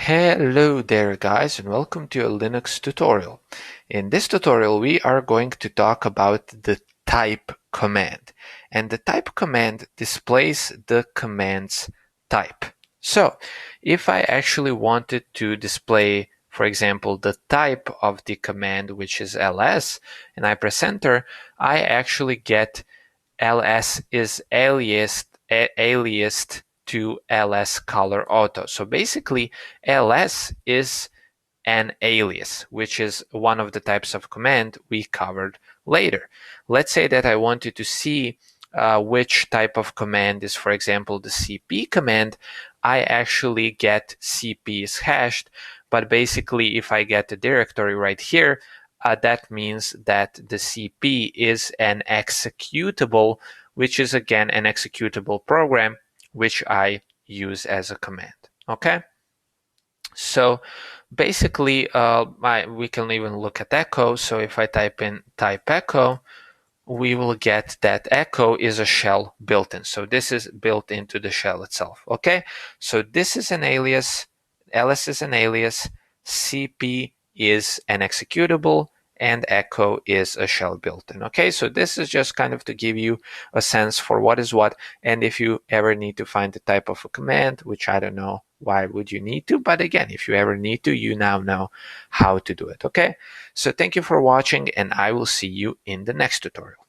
Hello there guys, and welcome to a Linux tutorial. In this tutorial we are going to talk about the type command, and the type command displays the command's type. So if I actually wanted to display, for example, the type of the command, which is ls, and I press enter, I actually get ls is aliased to ls color auto. So basically ls is an alias, which is one of the types of command we covered later. Let's say that I wanted to see which type of command is, for example, the cp command. I actually get cp is hashed, but basically if I get the directory right here, that means that the cp is an executable, which is again an executable program which I use as a command. Okay, so basically we can even look at echo. So if I type in type echo, we will get that echo is a shell built-in. So this is built into the shell itself. Okay, so this is an alias, ls is an alias, cp is an executable, and echo is a shell built-in. Okay, so this is just kind of to give you a sense for what is what, and if you ever need to find the type of a command, which I don't know why would you need to, but again, if you ever need to, you now know how to do it. Okay, so thank you for watching, and I will see you in the next tutorial.